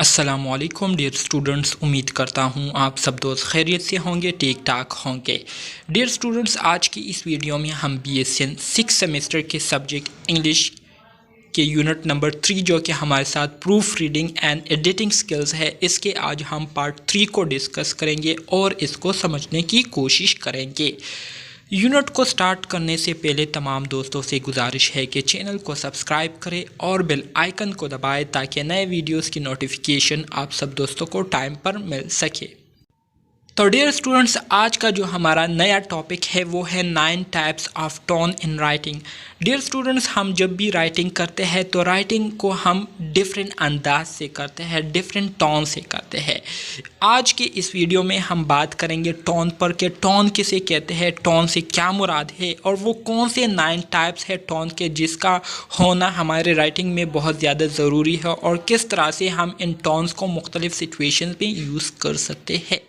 अस्सलामुअलैकुम dear students, उम्मीद करता हूँ आप सब दोस्त खैरियत से होंगे, ठीक ठाक होंगे। डियर स्टूडेंट्स, आज की इस वीडियो में हम BSN 6 सेमेस्टर के सब्जेक्ट इंग्लिश के यूनिट नंबर 3 जो कि हमारे साथ proof reading and editing skills है, इसके आज हम पार्ट 3 को डिस्कस करेंगे और इसको समझने की कोशिश करेंगे। यूनिट को स्टार्ट करने से पहले तमाम दोस्तों से गुजारिश है कि चैनल को सब्सक्राइब करें और बेल आइकन को दबाएं ताकि नए वीडियोस की नोटिफिकेशन आप सब दोस्तों को टाइम पर मिल सके। तो डियर स्टूडेंट्स, आज का जो हमारा नया टॉपिक है वो है 9 types of tone in writing. Dear students, हम जब भी राइटिंग करते हैं तो राइटिंग को हम डिफरेंट अंदाज से करते हैं, डिफरेंट टोन से करते हैं। आज के इस वीडियो में हम बात करेंगे टोन पर कि टोन किसे कहते हैं, टोन से क्या मुराद है और वो कौन से 9 टाइप्स है टोन के जिसका होना हमारे राइटिंग में बहुत ज़्यादा ज़रूरी है और किस तरह से हम इन टोन्स को मुख्तलिफ सिचुएशंस में यूज़ कर सकते हैं।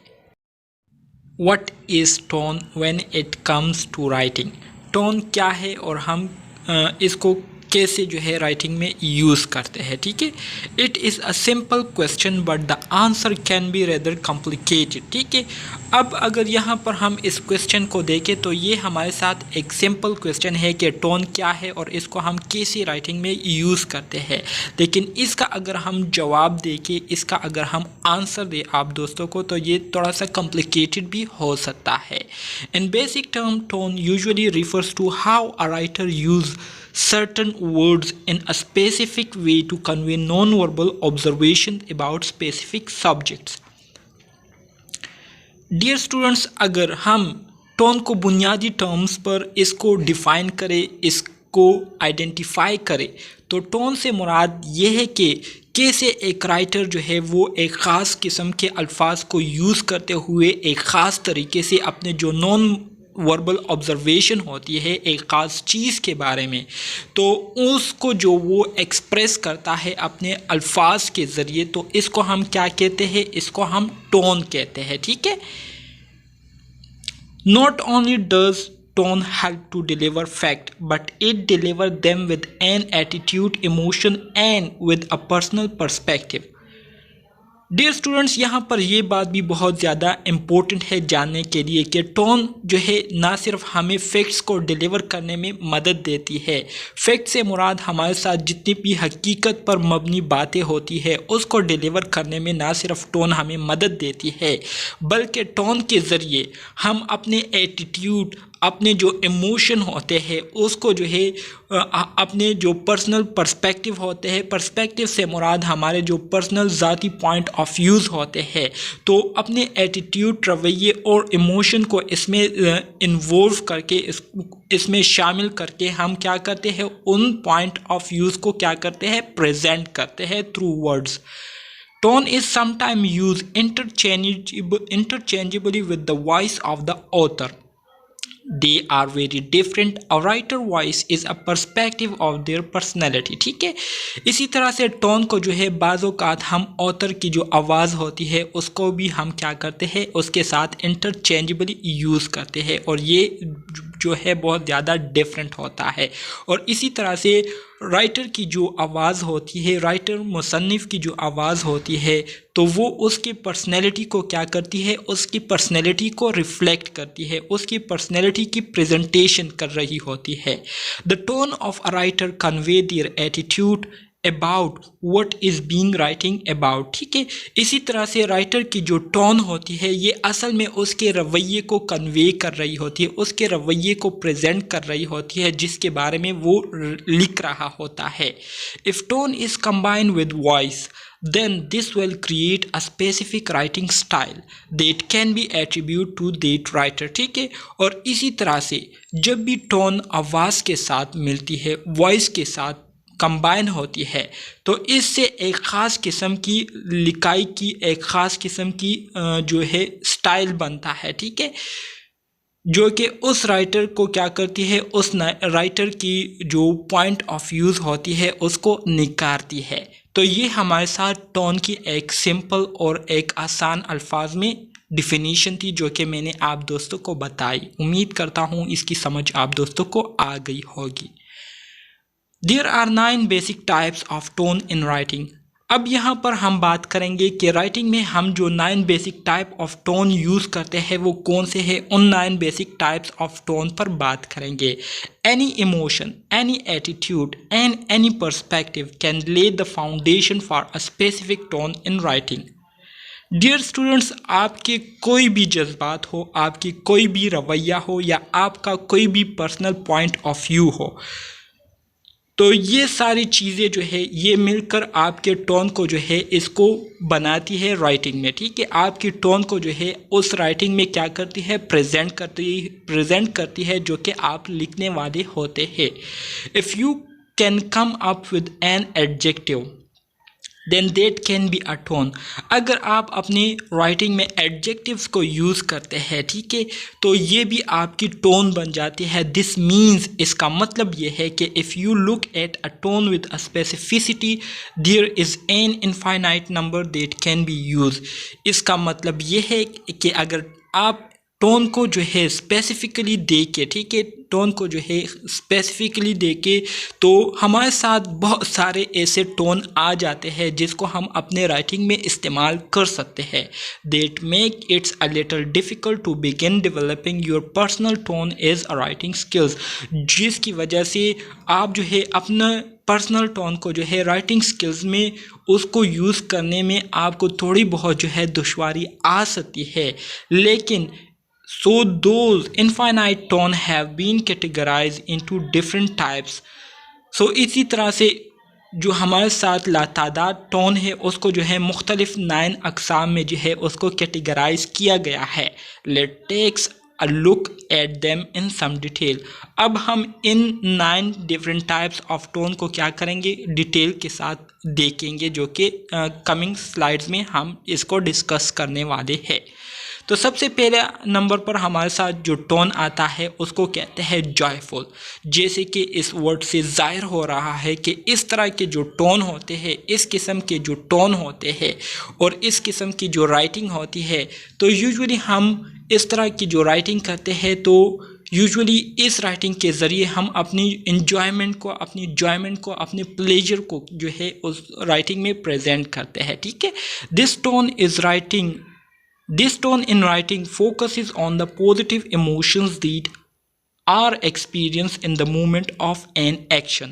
What is tone when it comes to writing? Tone क्या है और हम इसको कैसे जो है राइटिंग में यूज़ करते हैं, ठीक है। It is a simple question but the answer can be rather complicated, ठीक है। अब अगर यहाँ पर हम इस क्वेश्चन को देखें तो ये हमारे साथ एक सिंपल क्वेश्चन है कि टोन क्या है और इसको हम कैसे राइटिंग में यूज़ करते हैं, लेकिन इसका अगर हम जवाब देखें, इसका अगर हम आंसर दें आप दोस्तों को, तो ये थोड़ा सा कॉम्प्लिकेटेड भी हो सकता है। In basic term, tone usually refers to how a writer use certain words in a specific way to convey non-verbal observations about specific subjects. Dear students, अगर हम टोन को बुनियादी टर्म्स पर इसको डिफ़ाइन करें, इसको आइडेंटिफाई करें, तो टोन से मुराद ये है कि कैसे एक राइटर जो है वो एक ख़ास किस्म के अल्फाज को यूज़ करते हुए एक ख़ास तरीके से अपने जो नॉन वर्बल ऑब्जर्वेशन होती है एक ख़ास चीज़ के बारे में, तो उसको जो वो एक्सप्रेस करता है अपने अल्फाज के ज़रिए, तो इसको हम क्या कहते हैं, इसको हम टोन कहते हैं, ठीक है। Not only does tone help to deliver fact but it deliver them with an attitude, emotion and with a personal perspective. Dear students, यहाँ पर ये बात भी बहुत ज़्यादा इम्पोर्टेंट है जानने के लिए कि टोन जो है ना सिर्फ हमें फैक्ट्स को डिलीवर करने में मदद देती है, फैक्ट से मुराद हमारे साथ जितनी भी हकीकत पर मबनी बातें होती है उसको डिलीवर करने में ना सिर्फ टोन हमें मदद देती है, बल्कि टोन के ज़रिए हम अपने एटीट्यूड, अपने जो इमोशन होते हैं उसको जो है अपने जो पर्सनल पर्सपेक्टिव होते हैं, पर्सपेक्टिव से मुराद हमारे जो पर्सनल ज़ाती पॉइंट ऑफ व्यूज़ होते हैं, तो अपने एटीट्यूड, रवैये और इमोशन को इसमें इन्वॉल्व करके इसमें शामिल करके हम क्या करते हैं, उन पॉइंट ऑफ व्यूज़ को क्या करते हैं, प्रेजेंट करते हैं through words. Tone is sometimes used interchangeably with the voice of the author. They are very different. A writer voice is a perspective of their personality, ठीक है। इसी तरह से टोन को जो है बाज़-औक़ात हम ऑथर की जो आवाज़ होती है उसको भी हम क्या करते हैं, उसके साथ इंटरचेंजेबली यूज़ करते हैं और ये जो है बहुत ज़्यादा डिफरेंट होता है। और इसी तरह से राइटर की जो आवाज़ होती है, राइटर मुसन्निफ़ की जो आवाज़ होती है, तो वो उसकी पर्सनैलिटी को क्या करती है, उसकी पर्सनैलिटी को रिफ्लेक्ट करती है, उसकी पर्सनैलिटी की प्रेजेंटेशन कर रही होती है। The tone of a writer convey their attitude about what is being writing about, ठीक है। इसी तरह से राइटर की जो टोन होती है ये असल में उसके रवैये को कन्वे कर रही होती है, उसके रवैये को प्रेजेंट कर रही होती है जिसके बारे में वो लिख रहा होता है। If tone is combined with voice then this will create a specific writing style that can be attributed to that writer, ठीक है। और इसी तरह से जब भी टोन आवाज़ के साथ मिलती है, वॉइस के साथ कंबाइन होती है, तो इससे एक ख़ास किस्म की लिखाई की, एक ख़ास किस्म की जो है स्टाइल बनता है, ठीक है, जो कि उस राइटर को क्या करती है, उस राइटर की जो पॉइंट ऑफ व्यूज़ होती है उसको निखारती है। तो ये हमारे साथ टोन की एक सिंपल और एक आसान अल्फाज में डिफिनीशन थी जो कि मैंने आप दोस्तों को बताई। उम्मीद करता हूँ इसकी समझ आप दोस्तों को आ गई होगी। There are 9 basic types of tone in writing. अब यहाँ पर हम बात करेंगे कि राइटिंग में हम जो 9 basic type of tone use करते हैं वो कौन से हैं। उन 9 बेसिक टाइप्स ऑफ टोन पर बात करेंगे। Any emotion, any attitude and any perspective can lay the foundation for a specific tone in writing. Dear students, आपके कोई भी जज्बात हो, आपकी कोई भी रवैया हो या आपका कोई भी पर्सनल पॉइंट ऑफ व्यू हो, तो ये सारी चीज़ें जो है ये मिलकर आपके टोन को जो है इसको बनाती है राइटिंग में। ठीक है, आपकी टोन को जो है उस राइटिंग में क्या करती है, प्रेजेंट करती है जो कि आप लिखने वाले होते हैं। If you can come up with an adjective then that can be a tone. अगर आप अपनी राइटिंग में एडजेक्टिव्स को यूज़ करते हैं, ठीक है, तो ये भी आपकी टोन बन जाती है। दिस मीन्स, इसका मतलब ये है कि if you look at a tone with a specificity there is an infinite number that can be use. इसका मतलब ये है कि अगर आप टोन को जो है स्पेसिफिकली दे के, ठीक है, टोन को जो है स्पेसिफिकली दे के, तो हमारे साथ बहुत सारे ऐसे टोन आ जाते हैं जिसको हम अपने राइटिंग में इस्तेमाल कर सकते हैं। That make its a little difficult to begin developing your personal tone as a writing skills, जिसकी वजह से आप जो है अपना पर्सनल टोन को जो है राइटिंग स्किल्स में उसको यूज़ करने में आपको थोड़ी बहुत जो है दुश्वारी आ सकती है। लेकिन so those infinite tone have been categorized into different types। so इसी तरह से जो हमारे साथ लातादाद टोन है उसको जो है मुख्तलिफ 9 अक़साम में जो है उसको कैटेगराइज किया गया है। Let takes a look at them in some detail. अब हम इन 9 डिफरेंट टाइप्स ऑफ टोन को क्या करेंगे, डिटेल के साथ देखेंगे, जो कि कमिंग स्लाइड्स में हम इसको डिस्कस करने वाले हैं। तो सबसे पहले नंबर पर हमारे साथ जो टोन आता है उसको कहते हैं जॉयफुल। जैसे कि इस वर्ड से ज़ाहिर हो रहा है कि इस तरह के जो टोन होते हैं, इस किस्म के जो टोन होते हैं और इस किस्म की जो राइटिंग होती है, तो यूजुअली हम इस तरह की जो राइटिंग करते हैं तो यूजुअली इस राइटिंग के ज़रिए हम अपनी इन्जॉयमेंट को, अपने प्लेजर को जो है उस राइटिंग में प्रेजेंट करते हैं। ठीक है, this tone in writing focuses on the positive emotions that are experienced in the moment of an action।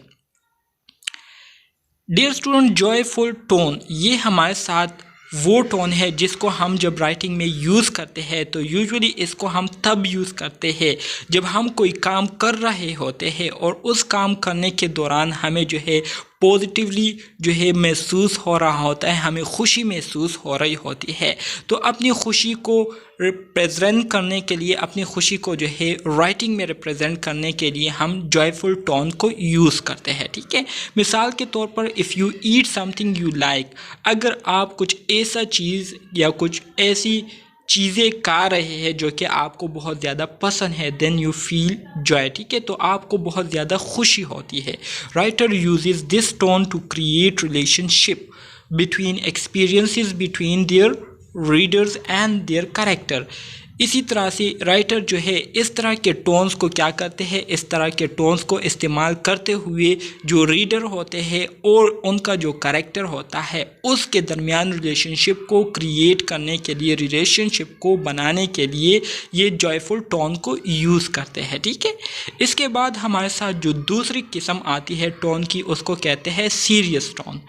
Dear student, joyful tone ये हमारे साथ वो टोन है जिसको हम जब राइटिंग में यूज़ करते हैं तो यूजुअली इसको हम तब यूज़ करते हैं जब हम कोई काम कर रहे होते हैं और उस काम करने के दौरान हमें जो है पॉजिटिवली जो है महसूस हो रहा होता है, हमें खुशी महसूस हो रही होती है। तो अपनी खुशी को रिप्रेजेंट करने के लिए, अपनी खुशी को जो है राइटिंग में रिप्रेजेंट करने के लिए हम जॉयफुल टोन को यूज़ करते हैं। ठीक है, मिसाल के तौर पर if you eat something you like, अगर आप कुछ ऐसा चीज़ या कुछ ऐसी चीज़ें खा रहे हैं जो कि आपको बहुत ज़्यादा पसंद है, देन यू फील जॉय। ठीक है, तो आपको बहुत ज़्यादा खुशी होती है। Writer uses this tone to create relationship between experiences between their readers and their character. इसी तरह से राइटर जो है इस तरह के टोन्स को क्या करते हैं, इस तरह के टोन्स को इस्तेमाल करते हुए जो रीडर होते हैं और उनका जो कैरेक्टर होता है उसके दरमियान रिलेशनशिप को क्रिएट करने के लिए, रिलेशनशिप को बनाने के लिए ये जॉयफुल टोन को यूज़ करते हैं। ठीक है, इसके बाद हमारे साथ जो दूसरी किस्म आती है टोन की उसको कहते हैं serious tone.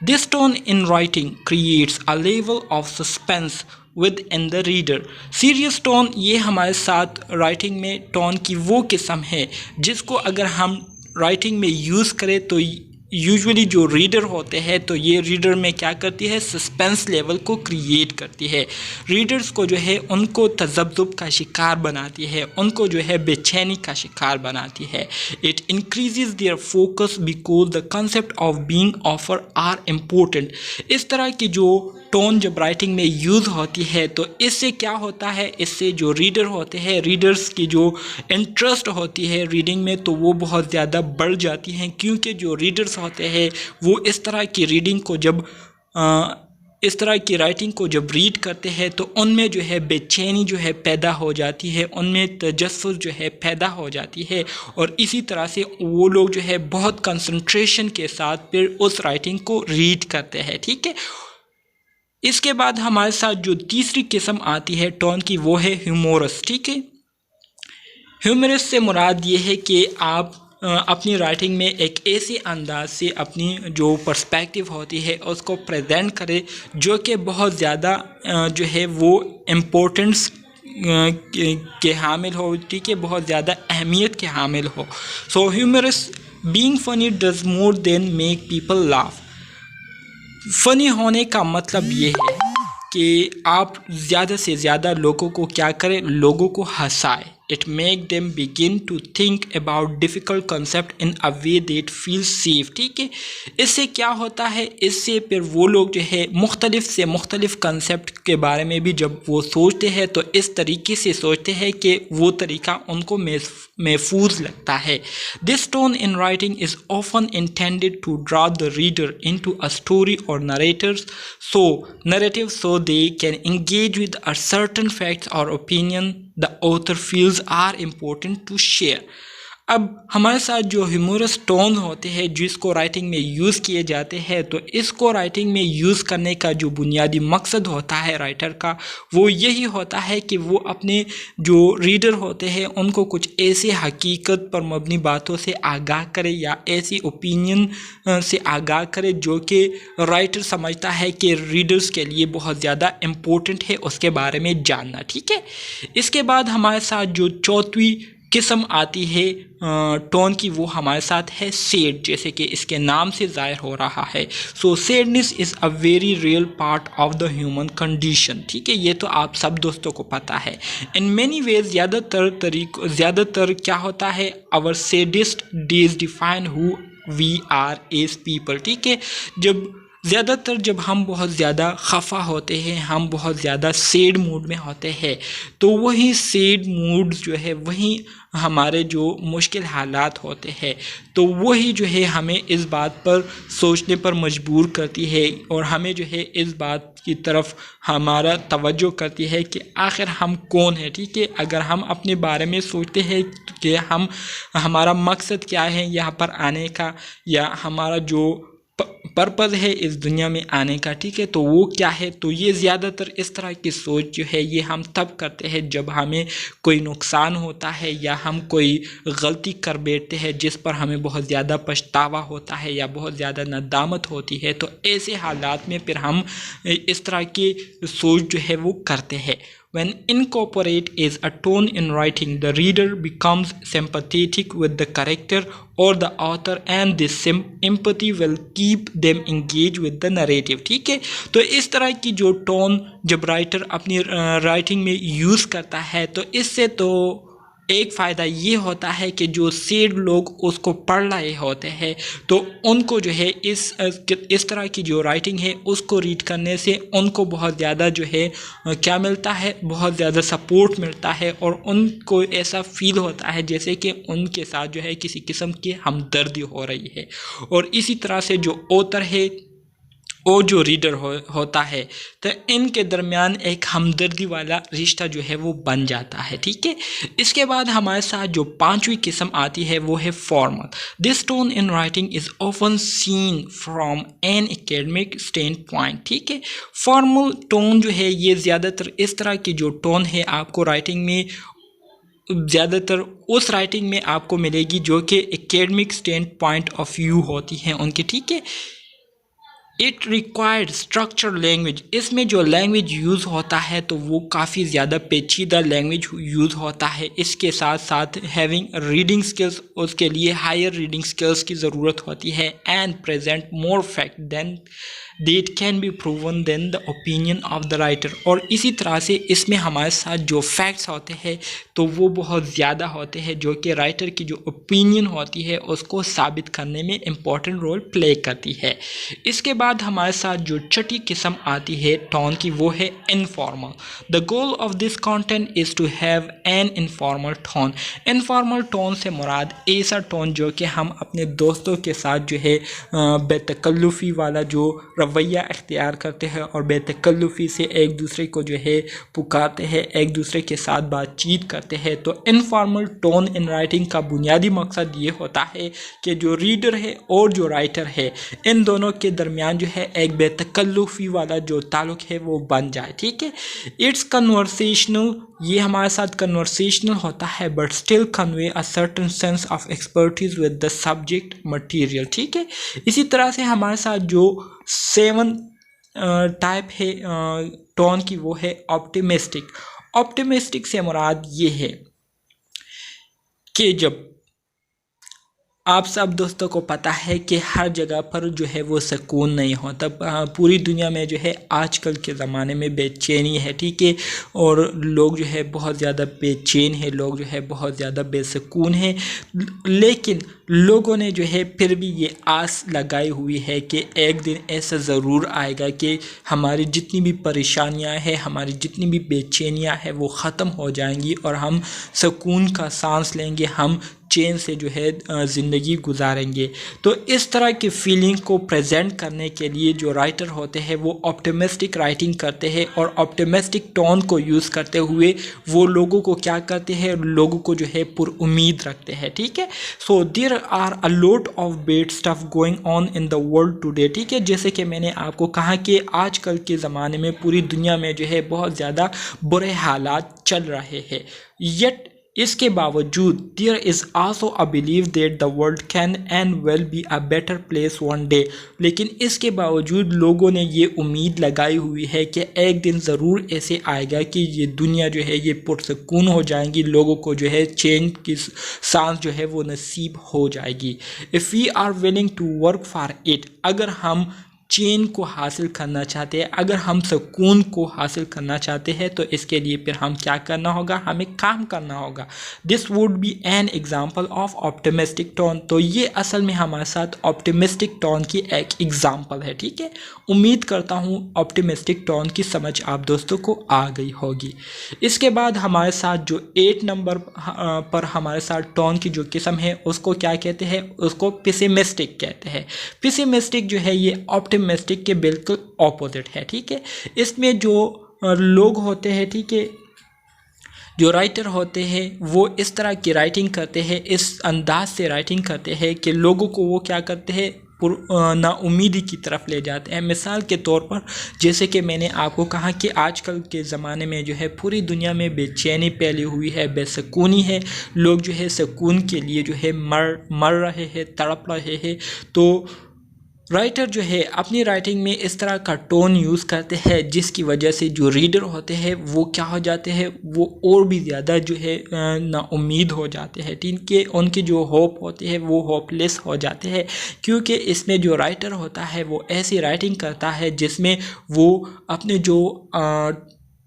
This tone in writing creates a level of suspense with in the reader. Serious tone ये हमारे साथ राइटिंग में टोन की वो किस्म है जिसको अगर हम राइटिंग में यूज़ करें तो यूजुअली जो रीडर होते हैं तो ये रीडर में क्या करती है, सस्पेंस लेवल को क्रिएट करती है। रीडर्स को जो है उनको तज़ब्ज़ुब का शिकार बनाती है, उनको जो है बेचैनी का शिकार बनाती है। It increases their focus because the concept of being offer are important. इस तरह की जो टोन जब राइटिंग में यूज़ होती है तो इससे क्या होता है, इससे जो रीडर होते हैं, रीडर्स की जो इंटरेस्ट होती है रीडिंग में तो वो बहुत ज़्यादा बढ़ जाती हैं, क्योंकि जो रीडर्स होते हैं वो इस तरह की रीडिंग को जब इस तरह की राइटिंग को जब रीड करते हैं तो उनमें जो है बेचैनी जो है पैदा हो जाती है, उनमें तजस्सुस जो है पैदा हो जाती है, और इसी तरह से वो लोग जो है बहुत कंसंट्रेशन के साथ फिर उस राइटिंग को रीड करते हैं। ठीक है, इसके बाद हमारे साथ जो तीसरी किस्म आती है टोन की, वो है ह्यूमोरस। ठीक है, ह्यूमरस से मुराद ये है कि आप अपनी राइटिंग में एक ऐसे अंदाज से अपनी जो पर्सपेक्टिव होती है उसको प्रेजेंट करें जो कि बहुत ज़्यादा जो है वो इम्पोर्टेंस के हामिल हो। ठीक है, बहुत ज़्यादा अहमियत के हामिल हो। So humorous being funny does more than make people laugh. Funny होने का मतलब ये है कि आप ज़्यादा से ज़्यादा लोगों को क्या करें, लोगों को हंसाए। It make them begin to think about difficult concept in a way that feel safe. ठीक है, इससे क्या होता है, इससे फिर वो लोग जो है मुख्तलिफ से मुख्तलिफ कंसेप्ट के बारे में भी जब वो सोचते हैं तो इस तरीके से सोचते हैं कि वो तरीका उनको महफूज लगता है। This tone in writing is often intended to draw the reader into a story और narrative so they can engage with a certain facts or opinion the author feels are important to share। अब हमारे साथ जो humerus tone होते हैं जिसको writing में use किए जाते हैं, तो इसको राइटिंग में यूज़ करने का जो बुनियादी मकसद होता है राइटर का, वो यही होता है कि वो अपने जो रीडर होते हैं उनको कुछ ऐसे हकीकत पर मबनी बातों से आगाह करे या ऐसी ओपिनियन से आगाह करे जो कि राइटर समझता है कि रीडर्स के लिए बहुत ज़्यादा इम्पोर्टेंट है उसके बारे में जानना। ठीक है, इसके बाद हमारे साथ जो चौथी किस्म आती है टोन की, वो हमारे साथ है सैड, जैसे कि इसके नाम से ज़ाहिर हो रहा है। So sadness is a very real part of the human condition. ठीक है, ये तो आप सब दोस्तों को पता है। इन मैनी वेज ज़्यादातर क्या होता है, our saddest days define who we are as people. ठीक है, जब हम बहुत ज़्यादा खफा होते हैं, हम बहुत ज़्यादा सैड मूड में होते हैं, तो वही सैड मूड जो है वही हमारे जो मुश्किल हालात होते हैं, तो वही जो है हमें इस बात पर सोचने पर मजबूर करती है और हमें जो है इस बात की तरफ हमारा तवज्जो करती है कि आखिर हम कौन है। ठीक है, अगर हम अपने बारे में सोचते हैं कि हमारा मकसद क्या है यहाँ पर आने का, या हमारा जो पर्पज़ है इस दुनिया में आने का, ठीक है, तो वो क्या है, तो ये ज़्यादातर इस तरह की सोच जो है ये हम तब करते हैं जब हमें कोई नुकसान होता है या हम कोई गलती कर बैठते हैं जिस पर हमें बहुत ज़्यादा पछतावा होता है या बहुत ज़्यादा नदामत होती है। तो ऐसे हालात में फिर हम इस तरह की सोच जो है वो करते हैं। When incorporate is a tone in writing, the reader becomes sympathetic with the character or the author, and this empathy will keep them engaged with the narrative। ठीक है, तो इस तरह की जो टोन जब राइटर अपनी राइटिंग में यूज़ करता है, तो इससे तो एक फ़ायदा ये होता है कि जो सैड लोग उसको पढ़ रहे होते हैं तो उनको जो है इस तरह की जो राइटिंग है उसको रीड करने से उनको बहुत ज़्यादा जो है क्या मिलता है, बहुत ज़्यादा सपोर्ट मिलता है, और उनको ऐसा फील होता है जैसे कि उनके साथ जो है किसी किस्म की हमदर्दी हो रही है। और इसी तरह से जो ऑथर है और जो रीडर होता है, तो इनके दरमियान एक हमदर्दी वाला रिश्ता जो है वो बन जाता है। ठीक है, इसके बाद हमारे साथ जो पांचवी किस्म आती है वो है formal. This tone in writing is often seen from an academic stand point. ठीक है, फॉर्मल टोन जो है ये ज़्यादातर इस तरह की जो टोन है आपको राइटिंग में ज़्यादातर उस राइटिंग में आपको मिलेगी जो कि academic stand point of view होती हैं उनकी। ठीक है, इट रिक्वायर्ड स्ट्रक्चर लैंग्वेज। इसमें जो लैंग्वेज यूज़ होता है तो वो काफ़ी ज़्यादा पेचीदा लैंग्वेज यूज़ होता है। इसके साथ साथ हैविंग रीडिंग स्किल्स, उसके लिए हायर रीडिंग स्किल्स की ज़रूरत होती है, and present more fact than that can be proven than the opinion of the writer. और इसी तरह से इसमें हमारे साथ जो फैक्ट्स होते हैं तो वो बहुत ज़्यादा होते हैं जो कि राइटर की जो ओपिनियन होती है उसको साबित करने में इम्पॉर्टेंट रोल प्ले करती है। इसके बाद हमारे साथ जो छठी किस्म आती है टोन की वो है informal. The goal of this content is to have an informal tone. Informal tone से मुराद ऐसा टोन जो कि हम अपने दोस्तों के साथ जो है बेतकल्लुफ़ी वाला जो रवैया अख्तियार करते हैं और बेतकल्लुफ़ी से एक दूसरे को जो है पुकारते हैं, एक दूसरे के साथ बातचीत करते हैं। तो इनफॉर्मल टोन इन राइटिंग का बुनियादी मकसद ये होता है कि जो रीडर है और जो राइटर है इन दोनों के दरमियान जो है एक बेतकल्लुफ़ी वाला जो ताल्लुक़ है वो बन जाए। ठीक है, इट्स कन्वर्सेशनल, ये हमारे साथ कन्वर्सेशनल होता है but still convey a certain sense of expertise with the subject material. ठीक है, इसी तरह से हमारे साथ जो 7 टाइप है टोन की वो है ऑप्टिमिस्टिक। ऑप्टिमिस्टिक से मुराद ये है कि जब आप सब दोस्तों को पता है कि हर जगह पर जो है वो सुकून नहीं होता, पूरी दुनिया में जो है आजकल के ज़माने में बेचैनी है। ठीक है, और लोग जो है बहुत ज़्यादा बेचैन है, लोग जो है बहुत ज़्यादा बेसुकून है, लेकिन लोगों ने जो है फिर भी ये आस लगाई हुई है कि एक दिन ऐसा ज़रूर आएगा कि हमारी जितनी भी परेशानियां हैं, हमारी जितनी भी बेचैनियां हैं वो ख़त्म हो जाएंगी और हम सुकून का सांस लेंगे, हम चैन से जो है ज़िंदगी गुजारेंगे। तो इस तरह की फीलिंग को प्रेजेंट करने के लिए जो राइटर होते हैं वो ऑप्टिमिस्टिक राइटिंग करते हैं और ऑप्टिमिस्टिक टोन को यूज़ करते हुए वो लोगों को क्या करते हैं, लोगों को जो है पुरुम्मीद रखते हैं। ठीक है, so there are a lot of bad stuff going on in the world today. ठीक है, जैसे कि मैंने आपको कहा कि आजकल के ज़माने में पूरी दुनिया में जो है बहुत ज़्यादा बुरे हालात चल रहे हैं, येट इसके बावजूद there is also a believe that the world can and will be a better place one day. लेकिन इसके बावजूद लोगों ने ये उम्मीद लगाई हुई है कि एक दिन ज़रूर ऐसे आएगा कि ये दुनिया जो है ये पुरसकून हो जाएगी, लोगों को जो है चैन की सांस जो है वो नसीब हो जाएगी। If we are willing to work for it, अगर हम चैन को हासिल करना चाहते हैं, अगर हम सुकून को हासिल करना चाहते हैं तो इसके लिए फिर हम क्या करना होगा, हमें काम करना होगा। This would be an example of optimistic tone. तो ये असल में हमारे साथ ऑप्टिमिस्टिक टोन की एक एग्जाम्पल है। ठीक है, उम्मीद करता हूँ ऑप्टिमिस्टिक टोन की समझ आप दोस्तों को आ गई होगी। इसके बाद हमारे साथ जो 8 नंबर पर हमारे साथ टोन की जो किस्म है उसको क्या कहते हैं, उसको पेसिमिस्टिक कहते हैं। पेसिमिस्टिक जो है ये ऑप्टिमिस्टिक के बिल्कुल ऑपोजिट है। ठीक है, इसमें जो लोग होते हैं, ठीक है, जो राइटर होते हैं वो इस तरह की राइटिंग करते हैं, इस अंदाज से राइटिंग करते हैं कि लोगों को वो क्या करते हैं, नाउमीदी की तरफ ले जाते हैं। मिसाल के तौर पर जैसे कि मैंने आपको कहा कि आजकल के ज़माने में जो है पूरी दुनिया में बेचैनी फैली हुई है, बेसुकूनी है, लोग जो है सुकून के लिए जो है मर रहे हैं, तड़प रहे हैं। तो राइटर जो है अपनी राइटिंग में इस तरह का टोन यूज़ करते हैं जिसकी वजह से जो रीडर होते हैं वो क्या हो जाते हैं, वो और भी ज़्यादा जो है नाउम्मीद हो जाते हैं। उनकी जो होप होती है वो होपलेस हो जाते हैं, क्योंकि इसमें जो राइटर होता है वो ऐसी राइटिंग करता है जिसमें वो अपने जो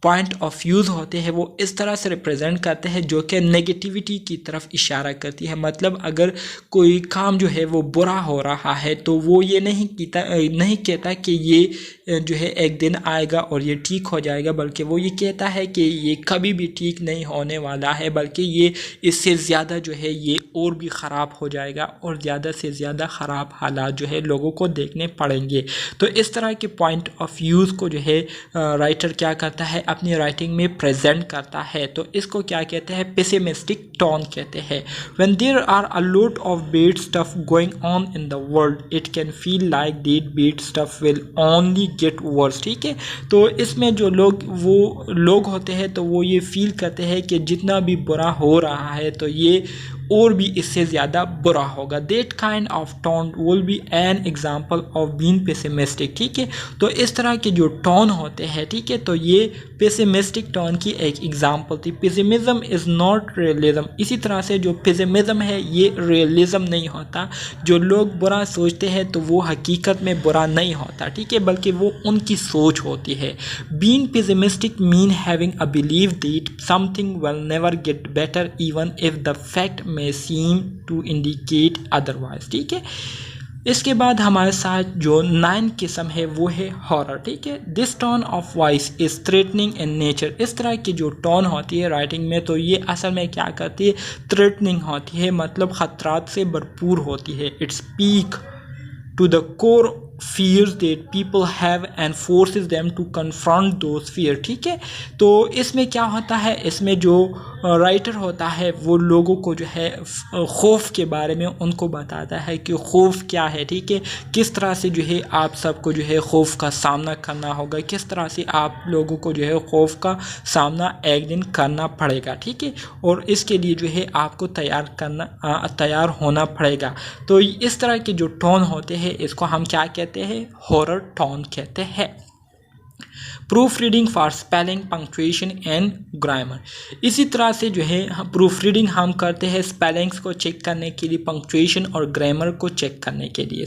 पॉइंट ऑफ व्यूज़ होते हैं वो इस तरह से रिप्रेजेंट करते हैं जो कि नेगेटिविटी की तरफ इशारा करती है। मतलब अगर कोई काम जो है वो बुरा हो रहा है तो वो ये नहीं कहता कि ये जो है एक दिन आएगा और ये ठीक हो जाएगा, बल्कि वो ये कहता है कि ये कभी भी ठीक नहीं होने वाला है, बल्कि ये इससे ज़्यादा जो है ये और भी ख़राब हो जाएगा और ज़्यादा से ज़्यादा ख़राब हालात जो है लोगों को देखने पड़ेंगे। तो इस तरह के पॉइंट ऑफ व्यूज़ को जो है राइटर क्या करता है, अपनी राइटिंग में प्रेजेंट करता है। तो इसको क्या कहते हैं, पेसिमिस्टिक टोन कहते हैं। When there are a lot of bad stuff going on in the world it can feel like that bad stuff will only get worse. ठीक है, तो इसमें जो लोग होते हैं तो वो ये फील करते हैं कि जितना भी बुरा हो रहा है तो ये और भी इससे ज़्यादा बुरा होगा। That kind of tone will be an example of being pessimistic. ठीक है, तो इस तरह के जो टोन होते हैं, ठीक है, तो ये पेसिमिस्टिक टोन की एक एग्जाम्पल थी। Pessimism is not realism. इसी तरह से जो पेसिमिज्म है ये रियलिज्म नहीं होता। जो लोग बुरा सोचते हैं तो वो हकीकत में बुरा नहीं होता, ठीक है, बल्कि वो उनकी सोच होती है। Being pessimistic mean having a believe that something will never get better even if the fact में सीम टू इंडिकेट अदरवाइज। ठीक है, इसके बाद हमारे साथ जो 9 किस्म है वो है हॉरर। ठीक है, this tone of voice is threatening in nature. इस तरह की जो टोन होती है राइटिंग में तो ये असल में क्या करती है, थ्रेटनिंग होती है, मतलब ख़तरात से भरपूर होती है। It's speak to the core fears that people have and forces them to confront those fear। ठीक है, तो इसमें क्या होता है, इसमें जो राइटर होता है वो लोगों को जो है खौफ के बारे में उनको बताता है कि खौफ क्या है। ठीक है, किस तरह से जो है आप सबको जो है खौफ का सामना करना होगा, किस तरह से आप लोगों को जो है खौफ का सामना एक दिन करना पड़ेगा। ठीक है, और इसके लिए जो है आपको तैयार होना पड़ेगा। तो इस तरह के जो टोन होते हैं इसको हम क्या कहते हैं, हॉरर टोन कहते हैं। Proof reading for spelling, punctuation and grammar. इसी तरह से जो है प्रूफ रीडिंग हम करते हैं स्पेलिंग्स को चेक करने के लिए, पंक्चुएशन और ग्रामर को चेक करने के लिए।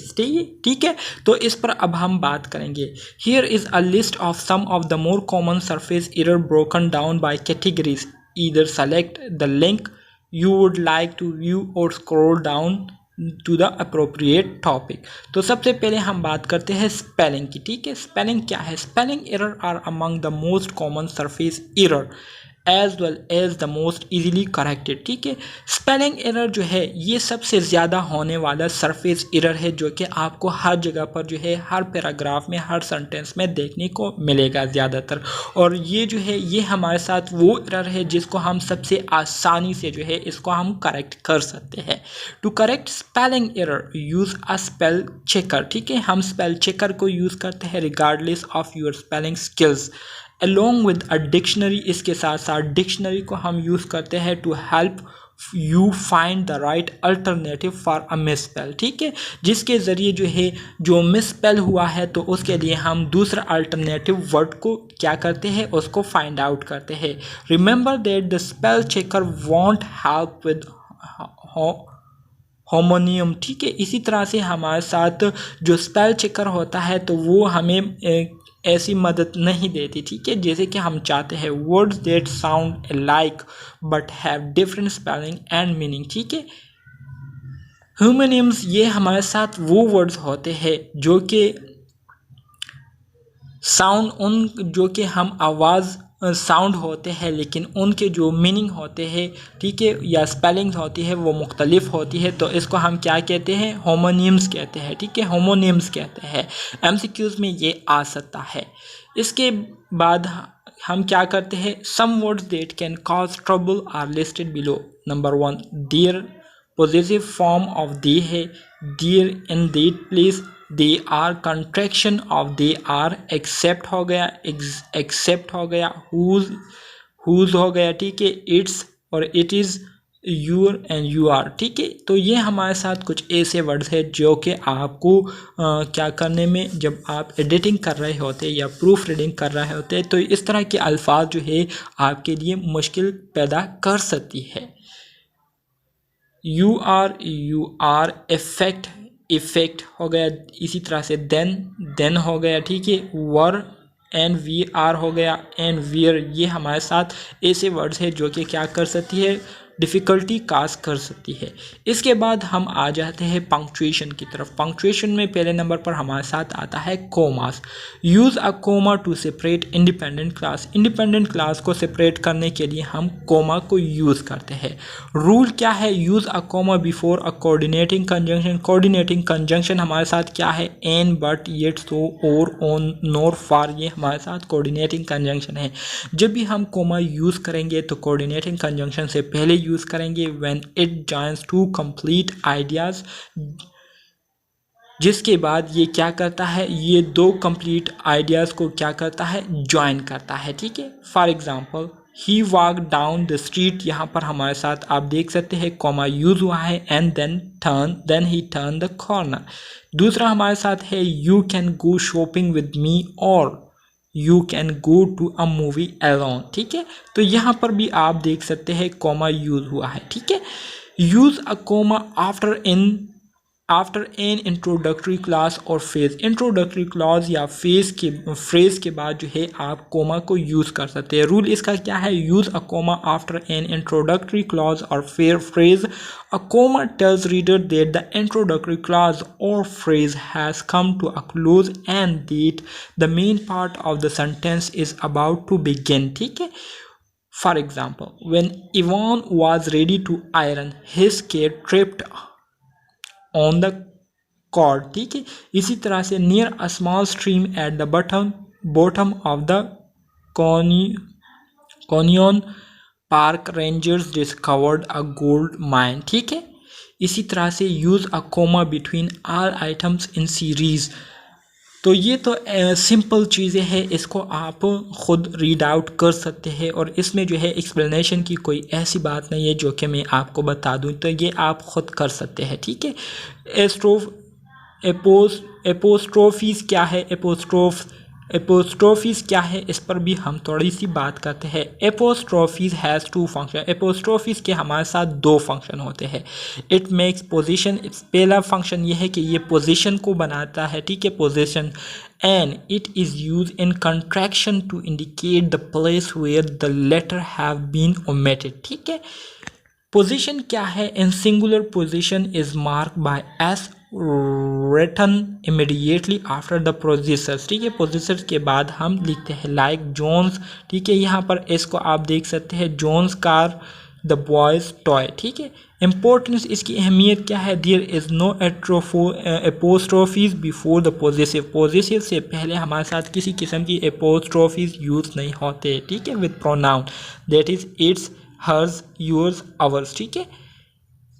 ठीक है, तो इस पर अब हम बात करेंगे। Here is a list of some of the more common surface error broken down by categories. Either select the link you would like to view or scroll down to the appropriate topic। तो सबसे पहले हम बात करते हैं spelling की। ठीक है, स्पेलिंग क्या है? Spelling error are among the most common surface error as well as the most easily corrected. ठीक है, स्पेलिंग एरर जो है ये सबसे ज़्यादा होने वाला सरफेस एरर है जो कि आपको हर जगह पर जो है, हर पैराग्राफ में, हर सेंटेंस में देखने को मिलेगा ज़्यादातर। और ये जो है ये हमारे साथ वो एरर है जिसको हम सबसे आसानी से जो है इसको हम करेक्ट कर सकते हैं। To correct spelling error use a spell checker. ठीक है, हम स्पेल चेकर को यूज़ करते हैं regardless of your spelling skills along with a dictionary. इसके साथ साथ डिक्शनरी को हम यूज़ करते हैं to help you find the right alternative for a misspell. ठीक है, जिसके ज़रिए जो है जो मिसस्पेल हुआ है तो उसके लिए हम दूसरा अल्टरनेटिव वर्ड को क्या करते हैं, उसको फाइंड आउट करते हैं। Remember that the spell checker won't help with homonym. ठीक है, इसी तरह से हमारे साथ जो स्पेल चेकर होता है तो वो हमें ऐसी मदद नहीं देती। ठीक है, जैसे कि हम चाहते हैं words that sound like but have different spelling and meaning. ठीक है, होमोनियम्स ये हमारे साथ वो वर्ड्स होते हैं जो कि साउंड जो कि हम आवाज़ साउंड होते हैं लेकिन उनके जो मीनिंग होते हैं, ठीक है, या स्पेलिंग्स होती है वो मुख्तलिफ होती है। तो इसको हम क्या कहते हैं, होमोनियम्स कहते हैं। ठीक है, होमोनियम्स कहते हैं। एमसीक्यूज़ में ये आ सकता है। इसके बाद हम क्या करते हैं, some words that can cause trouble are listed below. Number 1 their, positive form of they है, there in that place, they are contraction of they are, accept हो गया, एक्सेप्ट हो गया, हुज हो गया। ठीक है, इट्स और it is, your and you are. ठीक है, तो ये हमारे साथ कुछ ऐसे वर्ड्स हैं जो कि आपको क्या करने में, जब आप एडिटिंग कर रहे होते हैं या प्रूफ रीडिंग कर रहे होते हैं तो इस तरह के अल्फाज जो है आपके लिए मुश्किल पैदा कर सकती है। यू आर, इफेक्ट, इफेक्ट हो गया। इसी तरह से देन हो गया। ठीक है, वर एंड वी आर हो गया, एंड वियर। ये हमारे साथ ऐसे वर्ड्स हैं जो कि क्या कर सकती है, डिफ़िकल्टी काज कर सकती है। इसके बाद हम आ जाते हैं पंक्चुएशन की तरफ। पंक्चुएशन में पहले नंबर पर हमारे साथ आता है commas. Use a comma two separate independent class. Independent class को सेपरेट करने के लिए हम कोमा को यूज़ करते हैं। रूल क्या है, use a comma before a coordinating conjunction. Coordinating conjunction हमारे साथ क्या है, एन, बट, येट, सो, और, ऑन, नोर, फॉर। ये हमारे साथ कोऑर्डिनेटिंग कंजंक्शन है। जब भी हम कोमा यूज़ करेंगे तो कोऑर्डिनेटिंग कंजंक्शन से पहले यूज़ करेंगे when it joins two complete ideas, जिसके बाद ये क्या करता है, ये दो कंप्लीट आइडियाज़ को क्या करता है, ज्वाइन करता है। ठीक है, for example he walk down the street. यहाँ पर हमारे साथ आप देख सकते हैं कॉमा यूज़ हुआ है, and then he turn the corner. दूसरा हमारे साथ है you can go shopping with me, और you can go to a movie alone. ठीक है, तो यहाँ पर भी आप देख सकते हैं कॉमा यूज़ हुआ है। ठीक है, use a comma after an introductory class और फेज। इंट्रोडक्टरी क्लॉज या फ्रेज के बाद जो है आप कोमा को यूज़ कर सकते हैं। रूल इसका क्या है, use a comma after an introductory clause और phrase. A comma tells reader that the introductory clause और phrase has come to a close and that the main part of the sentence is about to begin. ठीक है, for example when Ivan was ready to iron, his cat tripped on the cord, ठीक है। इसी तरह से near a small stream at the bottom of the canyon park rangers discovered a gold mine, ठीक है। इसी तरह से use a comma between all items in series. तो ये तो सिंपल चीज़ें हैं, इसको आप ख़ुद रीड आउट कर सकते हैं और इसमें जो है एक्सप्लेनेशन की कोई ऐसी बात नहीं है जो कि मैं आपको बता दूं, तो ये आप ख़ुद कर सकते हैं, ठीक है। एपोस्ट्रोफीज़ क्या है, एपोस्ट्रोफीज़ क्या है, इस पर भी हम थोड़ी सी बात करते हैं। एपोस्ट्रोफीज़ हैज़ टू फंक्शन। एपोस्ट्रोफीज़ के हमारे साथ दो फंक्शन होते हैं। इट मेक्स पोजीशन, पहला फंक्शन ये है कि ये पोजीशन को बनाता है, ठीक है, possession. And it is use in contraction to indicate the place where the letter have been omitted, ठीक है। पोजीशन क्या है, in singular possession is mark by s written immediately after the possessions, ठीक है। पोजीशंस के बाद हम लिखते हैं लाइक जोन्स, ठीक है। यहाँ पर इसको आप देख सकते हैं, Jones car the boys toy, ठीक है। इम्पोर्टेंस, इसकी अहमियत क्या है, there is no apostrophes before the positive. Positive से पहले हमारे साथ किसी किस्म की एपोस्ट्रोफीज यूज नहीं होते, ठीक है, with pronoun that is its, hers, yours, ours, ठीक है।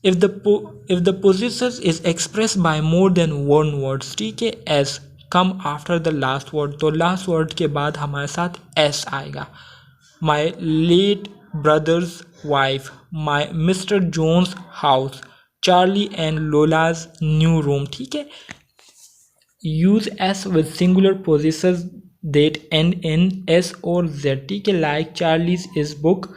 if the possessor is expressed by more than one words, ठीक है, as come after the last word, तो last word के बाद हमारे साथ s आएगा। my late brother's wife, my Mr. Jones' house, Charlie and Lola's new room, ठीक है। use s with singular possessors that end in s or z, ठीक है, like Charlie's is book,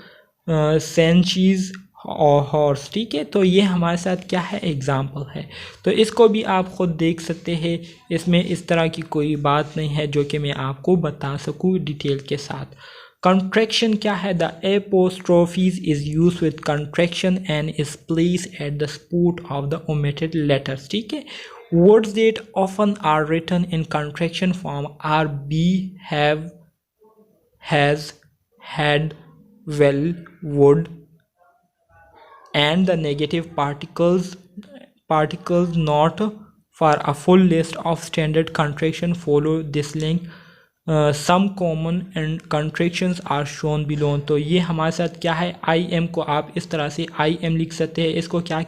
सेंचीज और हॉर्स, ठीक है। तो ये हमारे साथ क्या है, एग्जाम्पल है। तो इसको भी आप ख़ुद देख सकते हैं, इसमें इस तरह की कोई बात नहीं है जो कि मैं आपको बता सकूँ डिटेल के साथ। कंट्रैक्शन क्या है, the apostrophes is use with contraction and is place at the spot of the omitted letters, ठीक है। Words that often are written in contraction form are be, have, has, had, well, would, and the negative particles not. For a full list of standard contraction follow this link. Some common and contractions are shown below। तो ये हमारे साथ क्या है, I am को आप इस तरह से आई एम लिख सकते हैं। इसको क्या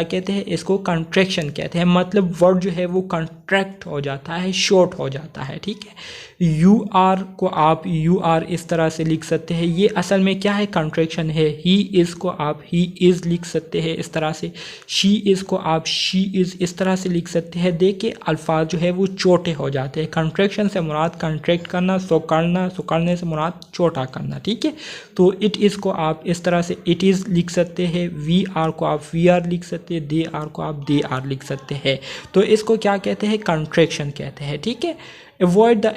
कहते हैं, इसको कंट्रैक्शन कहते हैं। मतलब वर्ड जो है वो कंट्रैक्ट हो जाता है, शॉर्ट हो जाता है, ठीक है। यू आर को आप यू आर इस तरह से लिख सकते हैं, ये असल में क्या है, कंट्रैक्शन है। ही इज़ को आप ही इज़ लिख सकते हैं इस तरह से। शी इज़ को आप शी इज़ इस तरह से लिख सकते हैं। देखिए अल्फाज जो है वो छोटे हो जाते हैं। कंट्रैक्शन से मुराद कंट्रैक्ट करना, सुकड़ने से मुराद छोटा करना, ठीक है। तो इट इज़ को आप इस तरह से इट इज़ लिख सकते हैं। वी आर को आप वी आर लिख सकते हैं। दे आर को आप दे आर लिख सकते हैं। तो इसको क्या कहते हैं, कंट्रैक्शन कहते हैं, ठीक है। Avoid the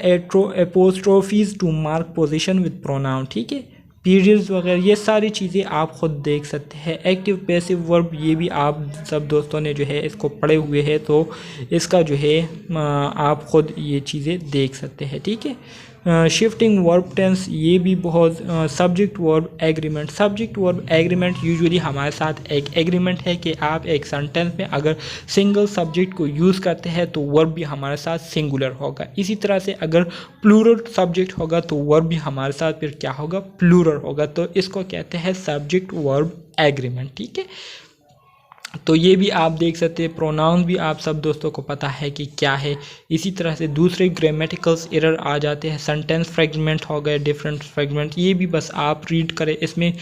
apostrophes to mark position with pronoun, ठीक है। पीरियड्स वगैरह ये सारी चीज़ें आप ख़ुद देख सकते हैं। एक्टिव पैसिव वर्ब ये भी आप सब दोस्तों ने जो है इसको पढ़े हुए हैं, तो इसका जो है आप ख़ुद ये चीज़ें देख सकते हैं, ठीक है। शिफ्टिंग वर्ब टेंस ये भी बहुत। Subject verb agreement, subject verb agreement usually हमारे साथ एक एग्रीमेंट है कि आप एक सेंटेंस में अगर सिंगल सब्जेक्ट को यूज़ करते हैं तो वर्ब भी हमारे साथ सिंगुलर होगा। इसी तरह से अगर प्लूरल सब्जेक्ट होगा तो वर्ब भी हमारे साथ फिर क्या होगा, प्लूरल होगा। तो इसको कहते हैं सब्जेक्ट वर्ब एग्रीमेंट, ठीक है। तो ये भी आप देख सकते हैं। प्रोनाउन भी आप सब दोस्तों को पता है कि क्या है। इसी तरह से दूसरे ग्रामेटिकल्स एरर आ जाते हैं। सेंटेंस फ्रेगमेंट हो गए, डिफरेंट फ्रेगमेंट, ये भी बस आप रीड करें, इसमें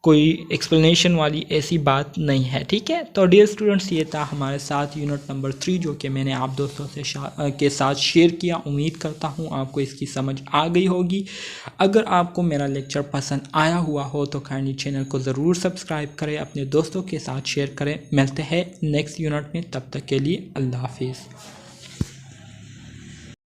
कोई एक्सप्लेनेशन वाली ऐसी बात नहीं है, ठीक है। तो डियर स्टूडेंट्स ये था हमारे साथ यूनिट नंबर 3 जो कि मैंने आप दोस्तों से के साथ शेयर किया। उम्मीद करता हूँ आपको इसकी समझ आ गई होगी। अगर आपको मेरा लेक्चर पसंद आया हुआ हो तो काइंडली चैनल को ज़रूर सब्सक्राइब करें, अपने दोस्तों के साथ शेयर करें। मिलते हैं नेक्स्ट यूनिट में, तब तक के लिए अल्लाह हाफिज़।